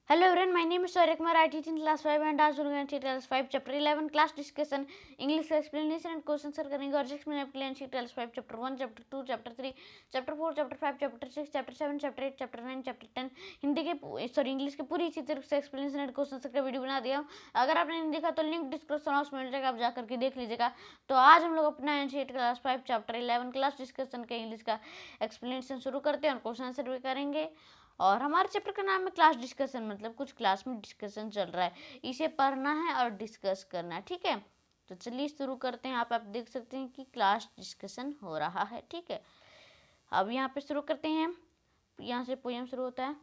Hello everyone, my name is Surya Kumar. I teach in class 5 and आज we're going to class 5 chapter 11 class discussion English explanation and questions are करेंगे और 6 minute के लिए class 5 chapter 1 chapter 2 chapter 3 chapter 4 chapter 5 chapter 6 chapter 7 chapter 8 chapter 9 chapter 10 Hindi के English के पूरी इसी तरह से एक्सप्लेनेशन एंड क्वेश्चन का वीडियो बना दिया हूँ। अगर आपने नहीं देखा तो लिंक डिस्क्रिप्शन बॉक्स में मिल जाएगा, आप जाकर के देख लीजिएगा। तो आज हम लोग अपना NCERT class 5 chapter 11 class discussion के इंग्लिश का एक्सप्लेनेशन शुरू करते हैं और क्वेश्चन आंसर भी करेंगे। और हमारे चैप्टर का नाम है क्लास डिस्कशन, मतलब कुछ क्लास में डिस्कशन चल रहा है, इसे पढ़ना है और डिस्कस करना है। ठीक है, तो चलिए शुरू करते हैं। आप देख सकते हैं कि क्लास डिस्कशन हो रहा है। ठीक है, अब यहाँ पे शुरू करते हैं। यहाँ से पोएम शुरू होता है।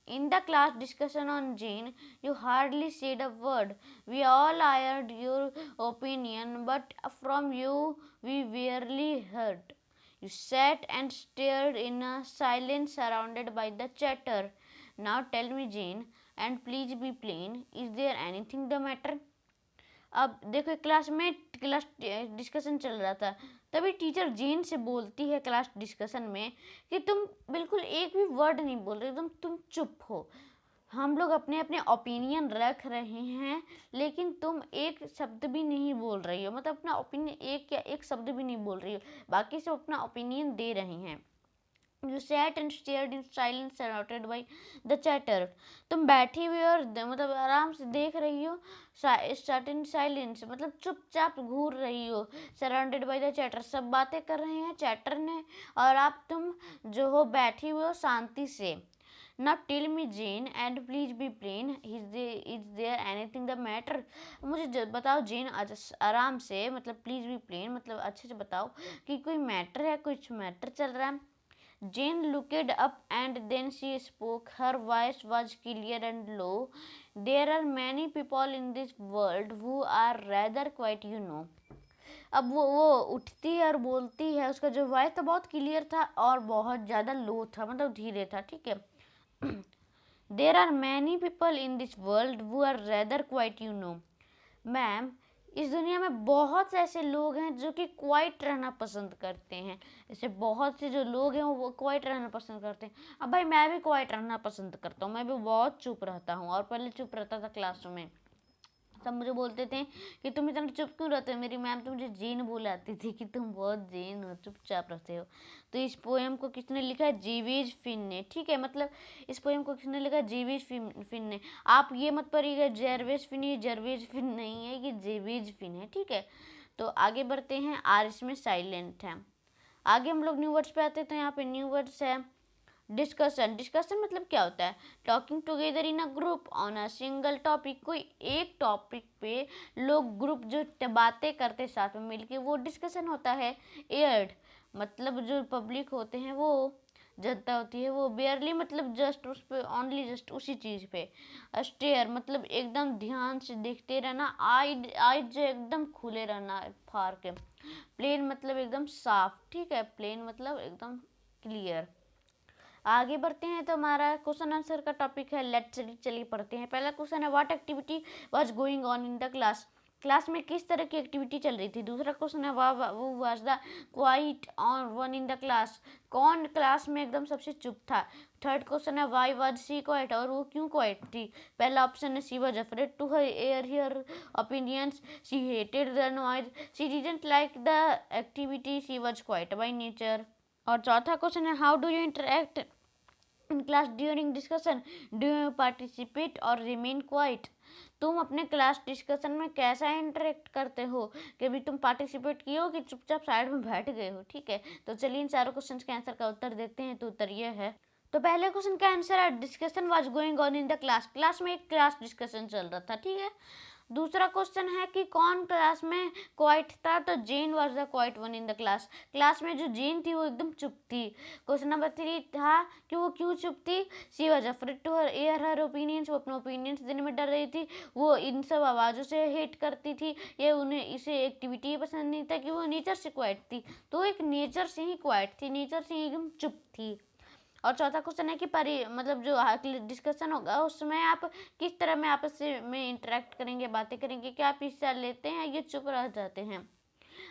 In the class discussion on Jane, you hardly said a word. We all heard your opinion, but from you we barely heard. You sat and stared in a silence surrounded by the chatter. Now tell me, Jane, and please be plain, is there anything the matter? अब देखो class में class discussion चल रहा था, तभी teacher जेन से बोलती है क्लास डिस्कशन में कि तुम बिल्कुल एक भी वर्ड नहीं बोल रहे, तुम चुप हो। हम लोग अपने अपने ओपिनियन रख रहे हैं, लेकिन तुम एक शब्द भी नहीं बोल रही हो, मतलब अपना ओपिनियन एक शब्द भी नहीं बोल रही हो, बाकी सब अपना ओपिनियन दे रहे हैं। You sat and stared in silence surrounded by the chatter. तुम बैठी हुई और मतलब आराम से देख रही हो, sat in silence मतलब चुपचाप घूर रही हो, surrounded by the chatter सब बातें कर रहे हैं चैटर ने, और आप तुम जो हो बैठी हुई हो शांति से। Now tell me, Jane, and please be plain. Is there anything the matter? मुझे बताओ जेन, आराम से, मतलब प्लीज बी प्लेन, मतलब अच्छे से बताओ कि कोई मैटर है, कुछ मैटर चल रहा है। Jane looked up and then she spoke. Her voice was clear and low. There are many people in this world who are rather quiet, you know. अब वो उठती है और बोलती है, उसका जो वॉइस था बहुत क्लियर था और बहुत ज़्यादा लो था, मतलब धीरे था। ठीक है, there are many people in this world who are rather quiet, you know. Ma'am, इस दुनिया में बहुत से ऐसे लोग हैं जो कि क्वाइट रहना पसंद करते हैं। ऐसे बहुत से जो लोग हैं वो क्वाइट रहना पसंद करते हैं। अब भाई मैं भी क्वाइट रहना पसंद करता हूँ, मैं भी बहुत चुप रहता हूँ, और पहले चुप रहता था क्लास में। सब मुझे बोलते थे कि तुम इतना चुप क्यों रहते हो। मेरी मैम तो मुझे जेन बुलाती थी कि तुम बहुत जेन हो, चुपचाप रहते हो। तो इस पोएम को किसने लिखा है? जेविज फिन ने। ठीक है, मतलब इस पोएम को किसने लिखा है? जेविज फिन ने। आप ये मत पढ़िएगा जर्वेज फिन, ये जर्वेज फिन नहीं है, ये जेविज फिन है। ठीक है, तो आगे बढ़ते हैं। आर इसमें साइलेंट है। आगे हम लोग न्यू वर्ड्स पे आते हैं, तो यहाँ पे न्यू वर्ड्स है डिस्कशन। डिस्कशन मतलब क्या होता है? Talking together in a group on a single topic. कोई एक टॉपिक पे लोग ग्रुप जो बातें करते साथ में मिलके, वो डिस्कशन होता है। एयर्ड मतलब जो पब्लिक होते हैं, वो जनता होती है, वो बेयरली मतलब जस्ट उस पे, ओनली जस्ट उसी चीज़ पे। स्टेयर मतलब एकदम ध्यान से देखते रहना। आइज जो एकदम खुले रहना फार के। प्लेन मतलब एकदम साफ। ठीक है, प्लेन मतलब एकदम क्लियर। आगे बढ़ते हैं, तो हमारा क्वेश्चन आंसर का टॉपिक है। लेट्स चलिए पढ़ते हैं। पहला क्वेश्चन है, what activity was going on in the class. Class में किस तरह की एक्टिविटी चल रही थी। दूसरा क्वेश्चन है, वो was the quiet one in in the क्लास। कौन क्लास में एकदम सबसे चुप था। थर्ड क्वेश्चन है, वाई वाज सी क्वाइट, और वो क्यों क्वाइट थी। पहला ऑप्शन है, she was afraid to air here opinions, she hated the noise, she didn't like the activity, she was quiet by nature. और चौथा क्वेश्चन है, how do you interact in class during discussion, do you participate और remain quite. तुम अपने class discussion में कैसा interact करते हो, कभी तुम पार्टिसिपेट किए हो कि चुपचाप साइड में बैठ गए हो। ठीक है, तो चलिए इन चारों क्वेश्चन के आंसर का उत्तर देते हैं। तो उत्तर ये है, तो पहले क्वेश्चन का आंसर है, discussion was going on in the class. Class में एक क्लास डिस्कशन चल रहा था। ठीक है, दूसरा क्वेश्चन है कि कौन क्लास में क्वाइट था, तो Jane was the quiet one in the class. Class में जो जेन थी वो एकदम चुप थी। क्वेश्चन नंबर 3 था कि वो क्यों चुप थी। She was afraid to air her opinions, वो अपने ओपिनियंस देने में डर रही थी। वो इन सब आवाज़ों से हेट करती थी, ये उन्हें इसे एक्टिविटी पसंद नहीं था, कि वो नेचर से क्वाइट थी। तो एक नेचर से ही क्वाइट थी, नेचर से ही एकदम चुप थी। और चौथा क्वेश्चन है कि मतलब जो डिस्कशन होगा उसमें आप किस तरह में आपस में इंटरेक्ट करेंगे, बातें करेंगे, क्या आप हिस्सा लेते हैं या चुप रह जाते हैं।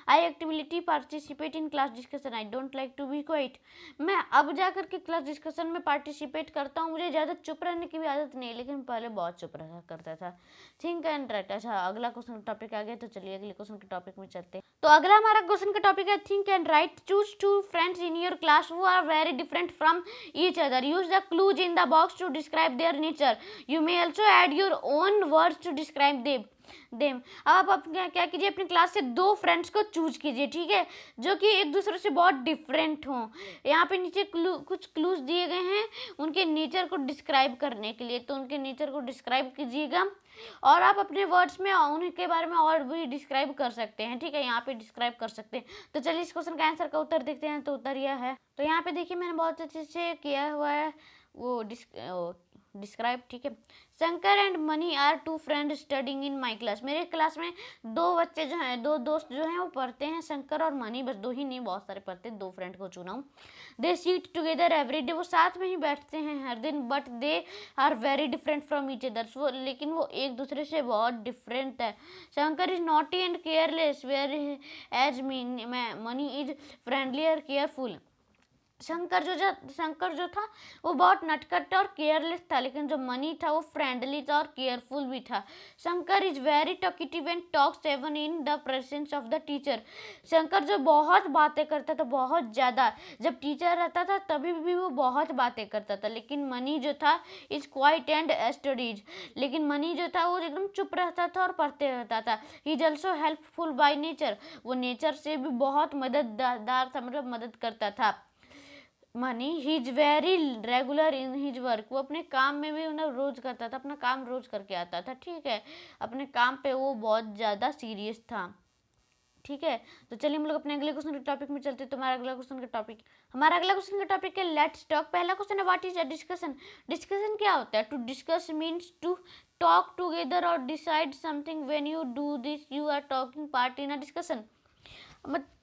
I actively participate in class discussion, I don't like to be quiet. मैं अब जाकर के क्लास डिस्कशन में पार्टिसिपेट करता हूँ, मुझे ज़्यादा चुप रहने की भी आदत नहीं है, लेकिन पहले बहुत चुप रहा करता था। Think and right. अच्छा, अगला क्वेश्चन का टॉपिक आ गया, तो चलिए अगले क्वेश्चन के टॉपिक में चलते हैं। तो अगला हमारा क्वेश्चन का टॉपिक है think and write. Choose two friends in your class who are very different from each other, use the clues in the box to describe their nature, you may also add your own words to describe them. अब आप क्या कीजिए, अपनी class से 2 friends को choose कीजिए, ठीक है, जो कि एक दूसरे से बहुत डिफरेंट हों। यहाँ पे नीचे कुछ क्लूज दिए गए हैं उनके नेचर को डिस्क्राइब करने के लिए, तो उनके नेचर को डिस्क्राइब कीजिएगा और आप अपने वर्ड्स में उनके बारे में और भी डिस्क्राइब कर सकते हैं, ठीक है, यहाँ पे डिस्क्राइब कर सकते हैं। तो चलिए इस क्वेश्चन का आंसर का उत्तर देखते हैं। तो उत्तर यह है, तो यहाँ पे देखिए मैंने बहुत अच्छे से किया हुआ है वो डिस्क्राइब, ठीक है। Shankar and Mani are 2 friend studying in my class, मेरे क्लास में 2 बच्चे जो हैं, 2 दोस्त जो हैं वो पढ़ते हैं, शंकर और मनी, बस 2 ही नहीं, बहुत सारे पढ़ते हैं, 2 फ्रेंड को चुना हूँ। They sit together every day, वो साथ में ही बैठते हैं हर दिन, but they are very different from each other, वो लेकिन वो एक दूसरे से बहुत डिफरेंट है। Shankar is naughty and careless whereas Mani is friendly और केयरफुल। शंकर जो था वो बहुत नटखट और केयरलेस था, लेकिन जो मनी था वो फ्रेंडली था और केयरफुल भी था। Shankar is very talkative and talks even in the presence of the teacher, Shankar जो बहुत बातें करता था, बहुत ज़्यादा, जब टीचर रहता था तभी भी वो बहुत बातें करता था। लेकिन मनी जो था इज क्वाइट एंड स्टडीज, लेकिन मनी जो था वो एकदम चुप रहता था और पढ़ते रहता था। He is also helpful by nature, वो नेचर से भी बहुत मददगार था, मतलब मदद करता था। Money he is very regular in his work, वो अपने काम में भी मतलब रोज करता था, अपना काम रोज करके आता था, ठीक है, अपने काम पे वो बहुत ज़्यादा सीरियस था, ठीक है। तो चलिए हम लोग अपने अगले क्वेश्चन के टॉपिक में चलते हैं। तो हमारा अगला क्वेश्चन का टॉपिक है लेट्स टॉक। पहला क्वेश्चन है what is a discussion. Discussion क्या होता है? To discuss means to talk together और decide something, when you do this you are talking part in a discussion.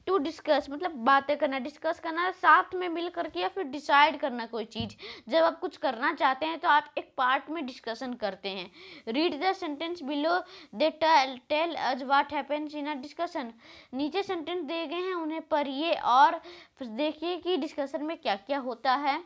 To discuss मतलब बातें करना, डिस्कस करना साथ में मिल करके, या फिर डिसाइड करना कोई चीज़। जब आप कुछ करना चाहते हैं तो आप एक पार्ट में डिस्कशन करते हैं। Read the sentence below, they tell us what happens in a discussion. नीचे सेंटेंस दिए गए हैं, उन्हें पढ़िए और देखिए कि डिस्कशन में क्या क्या होता है।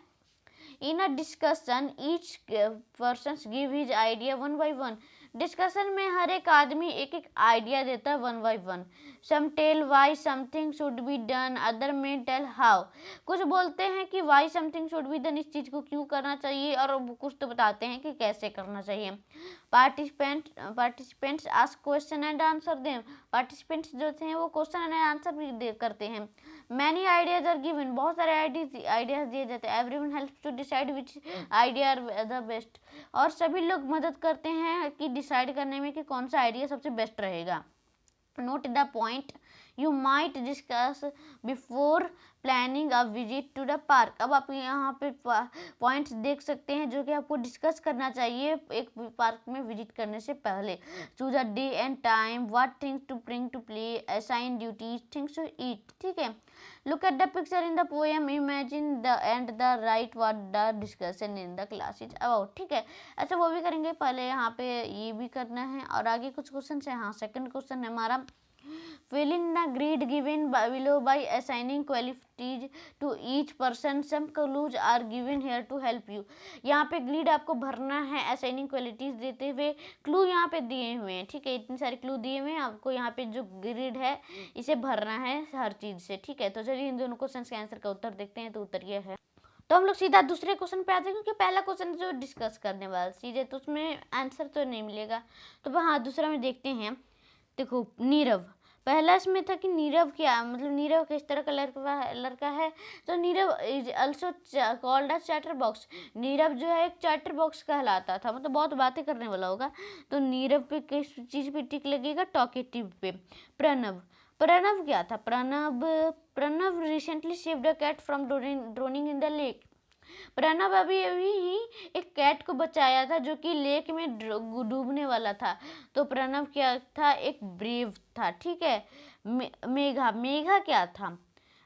In a discussion each person give his idea 1 by 1। Discussion में हर एक आदमी एक एक आइडिया देता है 1 by 1। Some tell why something should be done, other में टेल हाउ। कुछ बोलते हैं कि why something should be done, इस चीज़ को क्यों करना चाहिए, और कुछ तो बताते हैं कि कैसे करना चाहिए। Participants ask question and answer them. Participants जो थे वो क्वेश्चन एंड आंसर भी करते हैं। मैनी आइडियाज आर गिवन, बहुत सारे आइडियाज दिए जाते हैं। Everyone helps to decide which idea are the best, और सभी लोग मदद करते हैं कि डिसाइड करने में कि कौन सा आइडिया सबसे बेस्ट रहेगा। Note the point you might discuss before planning a visit to the park. अब आप यहाँ पे पॉइंट्स देख सकते हैं जो कि आपको डिस्कस करना चाहिए एक पार्क में विजिट करने से पहले। Choose a day and time, what things to bring to play, assign duties, things to eat, ठीक है। Look at the picture in the poem, imagine the and the write what the discussion in the class is about, ठीक है। अच्छा वो भी करेंगे, पहले यहाँ पे ये भी करना है और आगे कुछ क्वेश्चन है। हाँ, सेकंड क्वेश्चन है हमारा fill in the grid given below by assigning qualities to each person. Some clues are given here to help you. यहाँ पे ग्रिड आपको भरना है असाइनिंग क्वालिटीज देते हुए। क्लू यहाँ पे दिए हुए हैं, ठीक है, इतने सारे क्लू दिए हुए हैं, आपको यहाँ पे जो ग्रिड है इसे भरना है हर चीज़ से, ठीक है। तो चलिए इन दोनों क्वेश्चन के आंसर का उत्तर देखते हैं। तो उत्तर यह है। तो हम लोग सीधा दूसरे क्वेश्चन पे आते हैं, क्योंकि पहला क्वेश्चन जो डिस्कस करने वाला चीज़ है तो उसमें आंसर तो नहीं मिलेगा। तो हाँ, दूसरा में देखते हैं। देखो नीरव, पहला इसमें था कि नीरव क्या, मतलब नीरव किस तरह का लड़का है। तो Nirav is also called a chatter box. Nirav जो है एक चैटर बॉक्स कहलाता था, मतलब बहुत बातें करने वाला होगा। तो नीरव पे किस चीज़ पे टिक लगेगा? टॉकेटिव पे। प्रणव, प्रणव क्या था? Pranav recently saved a cat from drowning in the lake. Pranav अभी अभी ही एक कैट को बचाया था जो कि लेक में डूबने वाला था। तो प्रणव क्या था? एक ब्रेव था, ठीक है। मेघा, मेघा क्या था?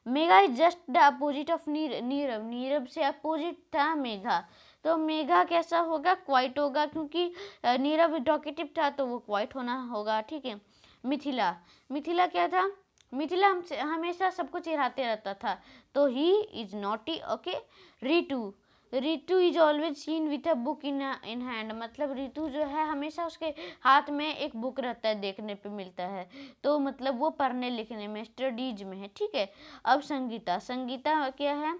Megha is just the opposite of Nirav. Nirav से अपोजिट था मेघा। तो मेघा कैसा होगा? क्वाइट होगा, क्योंकि नीरव टॉकेटिव था तो वो क्वाइट होना होगा, ठीक है। मिथिला, मिथिला क्या था? मिथिला हमसे हमेशा सबको चिढ़ाते रहता था, तो he is naughty. Okay, Ritu, Ritu is always seen with a book in hand, मतलब रितु जो है हमेशा उसके हाथ में एक बुक रहता है, देखने पे मिलता है, तो मतलब वो पढ़ने लिखने में, स्टडीज में है, ठीक है। अब संगीता, संगीता क्या है,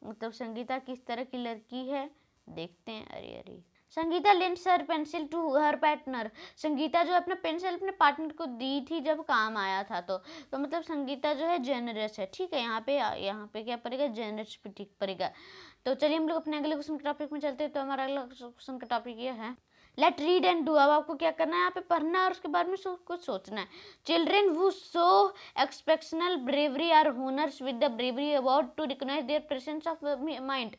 मतलब संगीता किस तरह की लड़की है देखते हैं। अरे अरे, Sangeeta lends her pencil to her partner, Sangeeta जो अपना पेंसिल अपने पार्टनर को दी थी जब काम आया था, तो मतलब संगीता जो है जेनरस है, ठीक है। यहाँ पे क्या पड़ेगा, जेनरस पे ठीक पड़ेगा। तो चलिए हम लोग अपने अगले क्वेश्चन के टॉपिक में चलते हैं। तो हमारा अगला क्वेश्चन का टॉपिक ये है, लेट रीड एंड डू। अब आपको क्या करना है, यहाँ पे पढ़ना है और उसके बारे में कुछ सोचना है। Children who show exceptional bravery are honours with the bravery award to recognise their presence of mind.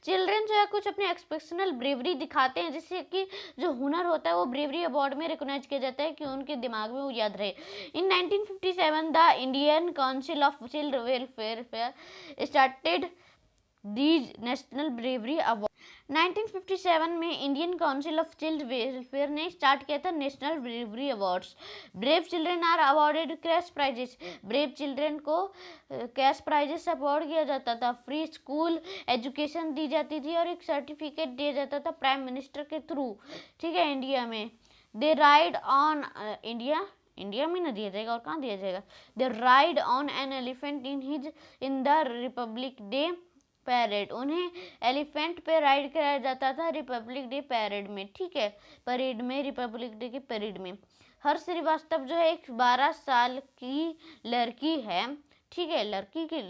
Children जो है कुछ अपने एक्सपेक्शनल ब्रेवरी दिखाते हैं, जिससे कि जो हुनर होता है वो ब्रेवरी अवार्ड में रिकॉग्नाइज किया जाता है कि उनके दिमाग में वो याद रहे। In 1957 the Indian Council of Child Welfare started these national bravery award. 1957 में Indian Council of Child Welfare ने स्टार्ट किया था national bravery awards. Brave children are awarded cash prizes, brave children को कैश प्राइजेस अवार्ड किया जाता था। Free school education दी जाती थी और एक सर्टिफिकेट दिया जाता था प्राइम मिनिस्टर के थ्रू, ठीक है, इंडिया में। दे राइड ऑन इंडिया में ना दिया जाएगा और कहाँ दिया जाएगा। They ride on an elephant in the Republic Day parade, उन्हें एलिफेंट पे राइड कराया जाता था रिपब्लिक डे पैरेड में, ठीक है, परेड में, रिपब्लिक डे की परेड में। हर्ष श्रीवास्तव जो है एक 12 साल की लड़की है, ठीक है,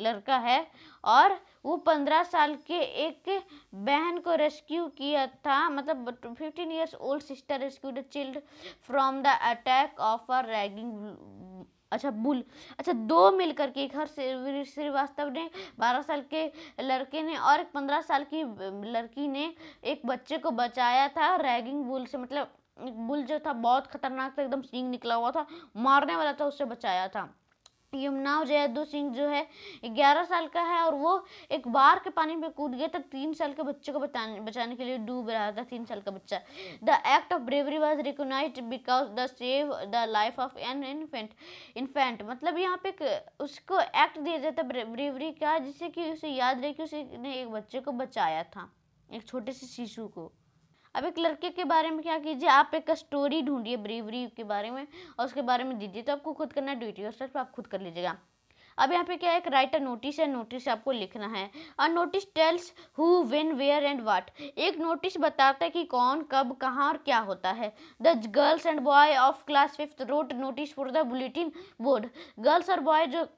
लड़का है, और वो 15 साल के एक बहन को रेस्क्यू किया था, मतलब 15 years old sister rescued a child from the attack of a ragging bull. अच्छा, दो मिलकर के, एक हर्ष श्रीवास्तव ने 12 साल के लड़के ने और एक 15 साल की लड़की ने एक बच्चे को बचाया था रैगिंग बुल से, मतलब एक बुल जो था बहुत खतरनाक था, एकदम सींग निकला हुआ था, मारने वाला था, उससे बचाया था। यमुनाव जयदू सिंह जो है 11 साल का है और वो एक बार के पानी में कूद गया था 3 साल के बच्चे को बचाने के लिए, डूब रहा था 3 साल का बच्चा। The act of bravery was recognised because the save the life of an infant, मतलब यहाँ पे उसको एक्ट दिया जाता है ब्रेवरी का, जिससे कि उसे याद रहे कि उसने एक बच्चे को बचाया था, एक छोटे से शिशु को। अब एक लड़के के बारे में क्या कीजिए, आप एक स्टोरी ढूंढिए ब्रेवरी के बारे में और उसके बारे में दीजिए, तो आपको खुद करना है, डू इट योरसेल्फ, आप खुद कर लीजिएगा। अब यहाँ पे क्या है, एक राइटर नोटिस है, नोटिस आपको लिखना है। और notice tells who when where and what, एक नोटिस बताता है कि कौन कब कहाँ और क्या होता है। The girls and boy of class 5th wrote notice for the bulletin board, girls और बॉय जो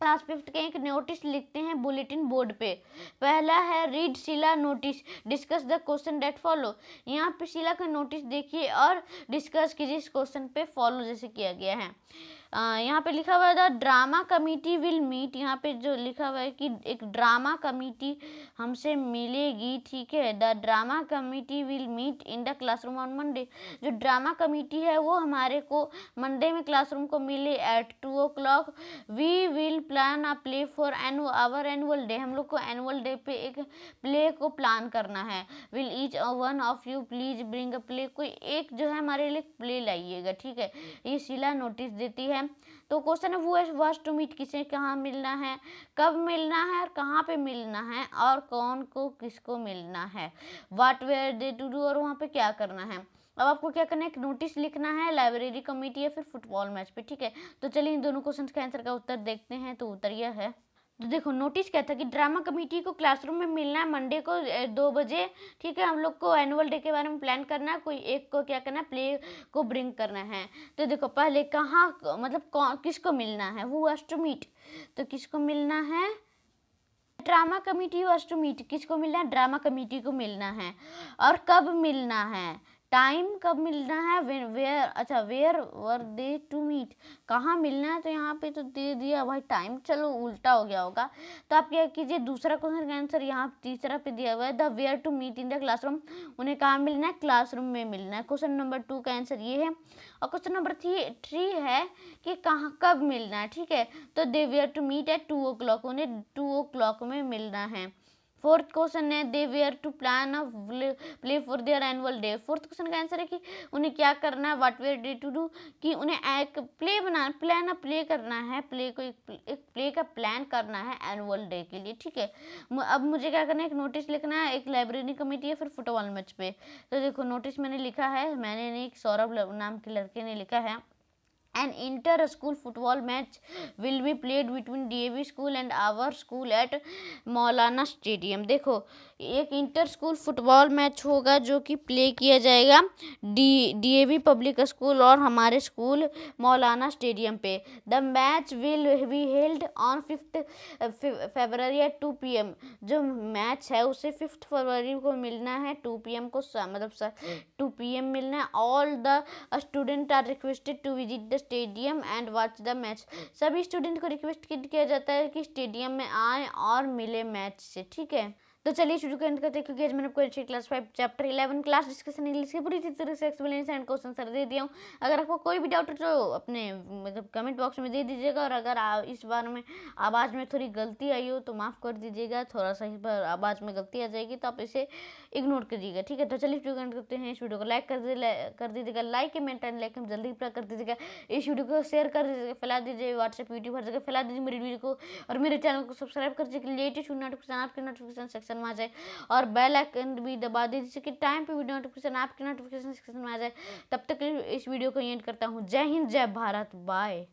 क्लास 5th के एक नोटिस लिखते हैं बुलेटिन बोर्ड पे। पहला है read Sheela notice, discuss the question that follow, यहाँ पे शीला का नोटिस देखिए और डिस्कस कीजिए इस क्वेश्चन पे फॉलो जैसे किया गया है। यहाँ पे लिखा हुआ है the drama committee will meet, यहाँ पे जो लिखा हुआ है कि एक ड्रामा कमिटी हमसे मिलेगी, ठीक है, the drama committee will meet in the classroom on Monday, जो ड्रामा कमिटी है वो हमारे को मंडे में क्लासरूम को मिले at 2 o'clock। We will plan a play for our annual day, हम लोग को एनुअल डे पे एक प्ले को प्लान करना है। Will each one of you please bring a play, कोई एक जो है हमारे लिए प्ले लाइएगा, ठीक है, ये शीला नोटिस देती है। तो क्वेश्चन है वो वाज टू मीट, किसे कहाँ मिलना है, कब मिलना है और कहाँ पे मिलना है और कौन को किसको मिलना है, what were they to do, और वहाँ पे क्या करना है। अब आपको क्या करना है, एक नोटिस लिखना है लाइब्रेरी कमेटी या फिर फुटबॉल मैच पे, ठीक है। तो चलिए इन दोनों क्वेश्चन के आंसर का उत्तर देखते हैं। तो उत्तर यह है, तो देखो नोटिस क्या था कि ड्रामा कमेटी को क्लासरूम में मिलना है मंडे को 2 बजे, ठीक है, हम लोग को एनुअल डे के बारे में प्लान करना है, कोई एक को क्या करना है, प्ले को ब्रिंग करना है। तो देखो पहले कहाँ, मतलब किसको मिलना है, हु वाज टू मीट, तो किसको मिलना है, drama committee was to meet, किसको मिलना है, ड्रामा कमेटी को मिलना है। और कब मिलना है, टाइम कब मिलना है, वेयर, अच्छा where were they to meet, कहाँ मिलना है, तो यहाँ पे तो दे दिया भाई टाइम, चलो उल्टा हो गया होगा। तो आप क्या कीजिए, दूसरा क्वेश्चन का आंसर यहाँ तीसरा पे दिया हुआ है the where to meet in the classroom, उन्हें कहाँ मिलना है, क्लासरूम में मिलना है। क्वेश्चन नंबर 2 का आंसर ये है। और क्वेश्चन नंबर 3 है कि कहाँ कब मिलना है, ठीक है, तो they were to meet at 2 o'clock, उन्हें 2 o'clock में मिलना है। फोर्थ क्वेश्चन है they were to plan a play for their annual day. Fourth question का आंसर है कि उन्हें क्या करना है, what were they to do, कि उन्हें एक प्ले करना है, प्ले को एक प्ले का प्लान करना है एनुअल डे के लिए। ठीक है, अब मुझे क्या करना है, एक नोटिस लिखना है, एक लाइब्रेरी कमेटी है, फिर फुटबॉल मैच पे। तो देखो नोटिस मैंने लिखा है, मैंने नहीं, सौरभ नाम के लड़के ने लिखा है, An inter-school football match will be played between DAV school and our school at Maulana stadium. देखो एक इंटर स्कूल फुटबॉल मैच होगा जो कि प्ले किया जाएगा DAV पब्लिक स्कूल और हमारे स्कूल मौलाना स्टेडियम पे। The match will be held on 5 February at 2 PM। जो मैच है उसे 5 फरवरी को मिलना है 2 PM को, मतलब 2 PM मिलना है। All the student are requested to visit the stadium and watch the match. सभी स्टूडेंट को रिक्वेस्ट किया जाता है कि स्टेडियम में आए और मिले मैच से। ठीक है, तो चलिए शुरू करते हैं, क्योंकि आज मैंने आपको class 5 chapter 11 class discussion English की पूरी तरह से एक्सप्लेनेशन एंड क्वेश्चन सर दे दिया हूँ। अगर आपको कोई भी डाउट हो तो अपने मतलब कमेंट बॉक्स में दे दीजिएगा, और अगर इस बार में आवाज़ में थोड़ी गलती आई हो तो माफ़ कर दीजिएगा, थोड़ा सा इस बार आवाज़ में गलती आ जाएगी तो आप इसे इग्नोर करिएगा। ठीक है, तो चलिए शुरू करते हैं। इस वीडियो को लाइक कर दीजिएगा, लाइक कमेंट एंड लाइक हम जल्दी कर दीजिएगा। इस वीडियो को शेयर कर दीजिएगा, फैला दीजिए, व्हाट्सएप यूट्यूब हर जगह फैला दीजिए मेरी वीडियो को, और मेरे चैनल को सब्सक्राइब कर दीजिए, लेटेस्ट नोटिफिकेशन आपके नोटिफिकेशन सेक्शन में आ जाए, और बेल आइकन भी दबा दीजिए जिससे कि टाइम पे वीडियो नोटिफिकेशन आपके नोटिफिकेशन सेक्शन में आ जाए। तब तक इस वीडियो को एंड करता हूँ। जय हिंद, जय भारत, बाय।